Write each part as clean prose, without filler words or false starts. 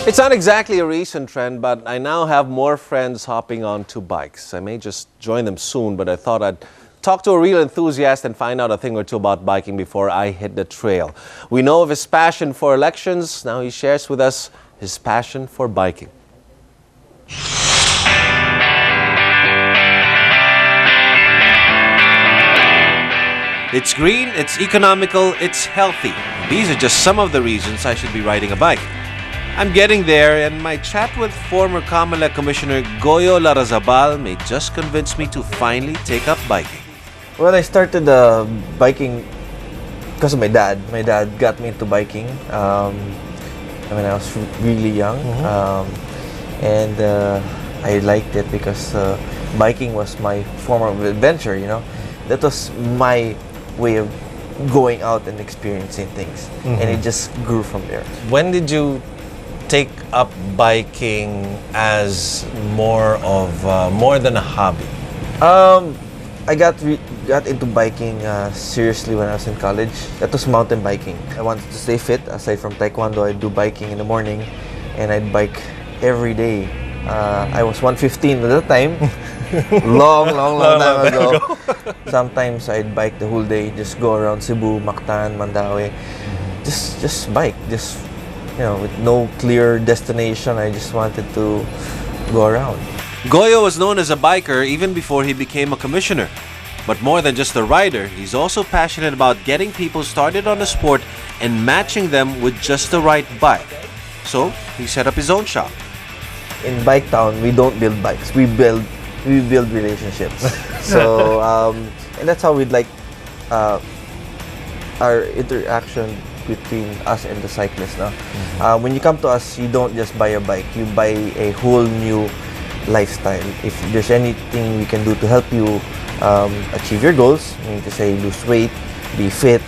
It's not exactly a recent trend, but I now have more friends hopping onto bikes. I may just join them soon, but I thought I'd talk to a real enthusiast and find out a thing or two about biking before I hit the trail. We know of his passion for elections. Now he shares with us his passion for biking. It's green, it's economical, it's healthy. These are just some of the reasons I should be riding a bike. I'm getting there, and my chat with former Comelec Commissioner Goyo Larrazabal may just convince me to finally take up biking. Well, I started biking because of my dad. My dad got me into biking when I was really young. And I liked it because biking was my form of adventure, you know. That was my way of going out and experiencing things. And it just grew from there. When did you take up biking as more than a hobby? I got into biking seriously when I was in college. That was mountain biking. I wanted to stay fit. Aside from taekwondo, I'd do biking in the morning, and I'd bike every day. I was 115 at that time. long time ago. Sometimes I'd bike the whole day, just go around Cebu, Mactan, Mandaue. Just bike, with no clear destination. I just wanted to go around. Goyo was known as a biker even before he became a commissioner. But more than just a rider, he's also passionate about getting people started on the sport and matching them with just the right bike. So he set up his own shop. In Bike Town, we don't build bikes. We build relationships. So and that's how we'd like our interaction between us and the cyclist. When you come to us, you don't just buy a bike, you buy a whole new lifestyle. If there's anything we can do to help you achieve your goals, I mean to say lose weight, be fit,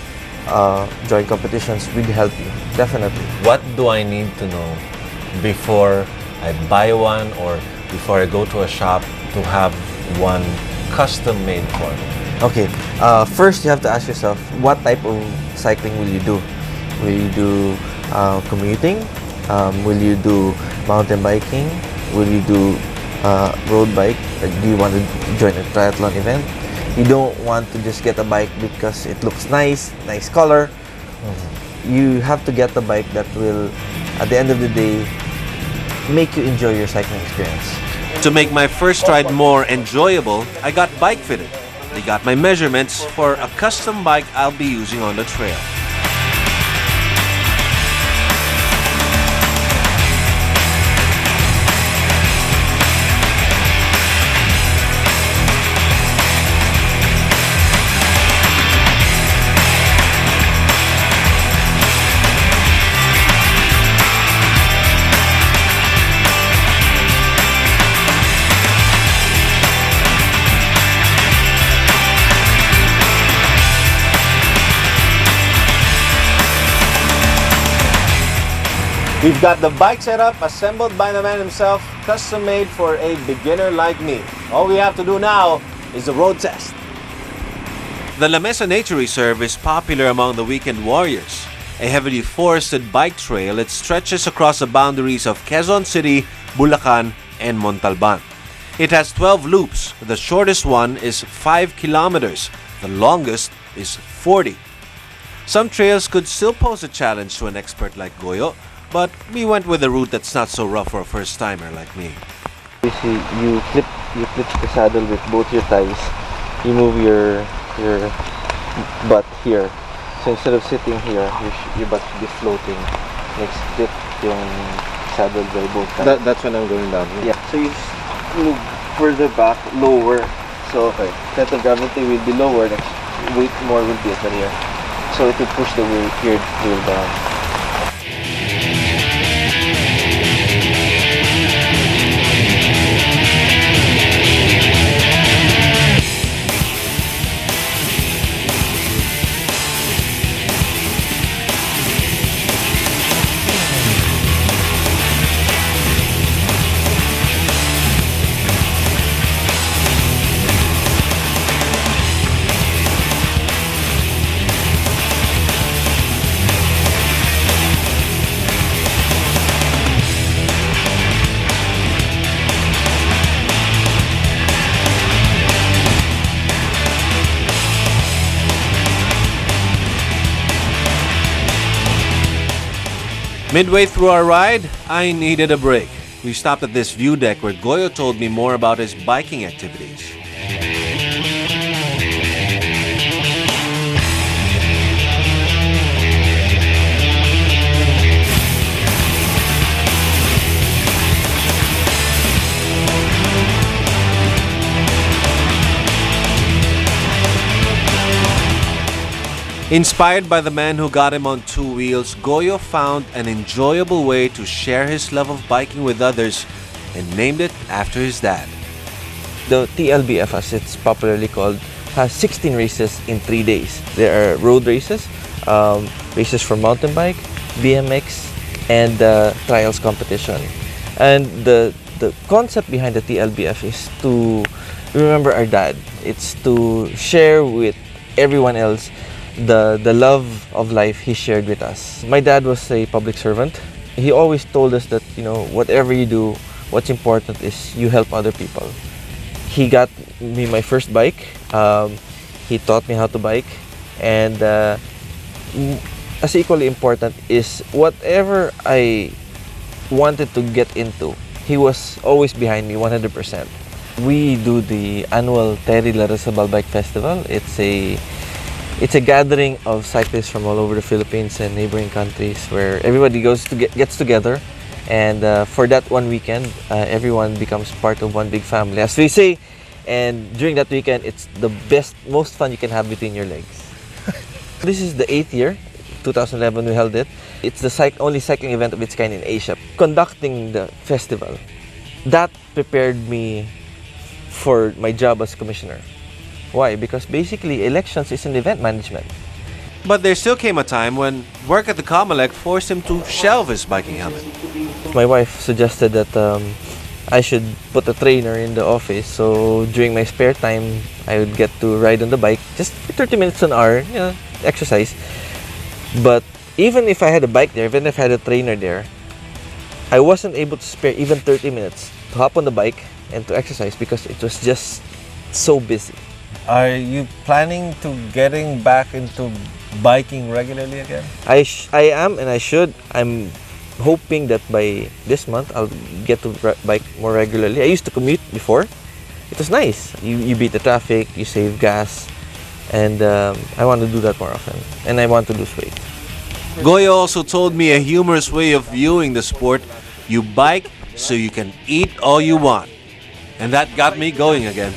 join competitions, we'd help you, definitely. What do I need to know before I buy one or before I go to a shop to have one custom made for me? Okay, first you have to ask yourself, what type of cycling will you do? Will you do commuting? Will you do mountain biking? Will you do road bike? Or do you want to join a triathlon event? You don't want to just get a bike because it looks nice color. You have to get a bike that will, at the end of the day, make you enjoy your cycling experience. To make my first ride more enjoyable, I got bike fitted. They got my measurements for a custom bike I'll be using on the trail. We've got the bike set up, assembled by the man himself, custom made for a beginner like me. All we have to do now is the road test. The La Mesa Nature Reserve is popular among the weekend warriors. A heavily forested bike trail, it stretches across the boundaries of Quezon City, Bulacan, and Montalban. It has 12 loops. The shortest one is 5 kilometers. The longest is 40. Some trails could still pose a challenge to an expert like Goyo, but we went with a route that's not so rough for a first-timer like me. You see, you flip the saddle with both your thighs. You move your butt here. So instead of sitting here, your butt should be floating. Next, flip yung saddle by both thighs. That's when I'm going down. Yeah. So you move further back, lower. So center of gravity will be lower. Next, weight more will be at the rear. So it will push the wheel down. Midway through our ride, I needed a break. We stopped at this view deck where Goyo told me more about his biking activities. Inspired by the man who got him on two wheels, Goyo found an enjoyable way to share his love of biking with others and named it after his dad. The TLBF, as it's popularly called, has 16 races in 3 days. There are road races, races for mountain bike, BMX, and trials competition. And the concept behind the TLBF is to remember our dad. It's to share with everyone else the love of life he shared with us. My dad was a public servant. He always told us that, whatever you do, what's important is you help other people. He got me my first bike. He taught me how to bike. And as equally important is whatever I wanted to get into, he was always behind me 100%. We do the annual Larrazabal Bike Festival. It's a gathering of cyclists from all over the Philippines and neighboring countries where everybody gets together, and for that one weekend, everyone becomes part of one big family, as we say. And during that weekend, it's the most fun you can have between your legs. This is the 8th year, 2011 we held it. It's the only cycling event of its kind in Asia. Conducting the festival, that prepared me for my job as commissioner. Why? Because basically elections is an event management. But there still came a time when work at the Comelec forced him to shelve his biking helmet. My wife suggested that I should put a trainer in the office, so during my spare time I would get to ride on the bike just for 30 minutes an hour, exercise. But even if I had a bike there, even if I had a trainer there, I wasn't able to spare even 30 minutes to hop on the bike and to exercise because it was just so busy. Are you planning to getting back into biking regularly again? I am, and I should. I'm hoping that by this month I'll get to bike more regularly. I used to commute before. It was nice. You beat the traffic, you save gas, and I want to do that more often. And I want to lose weight. Goyo also told me a humorous way of viewing the sport. You bike so you can eat all you want. And that got me going again.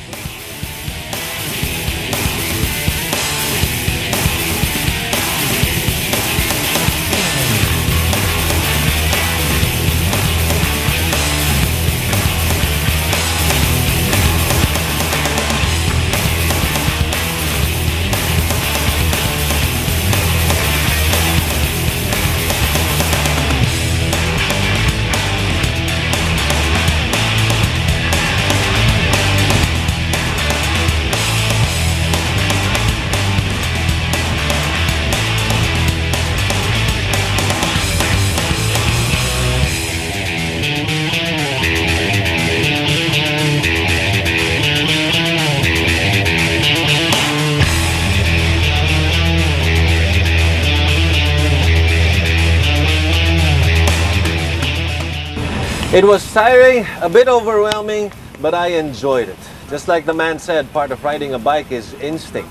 It was tiring, a bit overwhelming, but I enjoyed it. Just like the man said, part of riding a bike is instinct.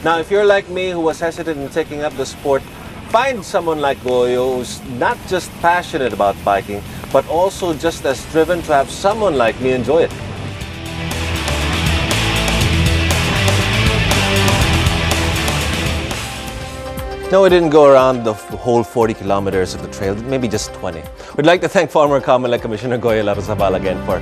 Now, if you're like me who was hesitant in taking up the sport, find someone like Goyo who's not just passionate about biking, but also just as driven to have someone like me enjoy it. No, we didn't go around the whole 40 kilometers of the trail, maybe just 20. We'd like to thank former Comelec Commissioner Goyo Larrazabal again for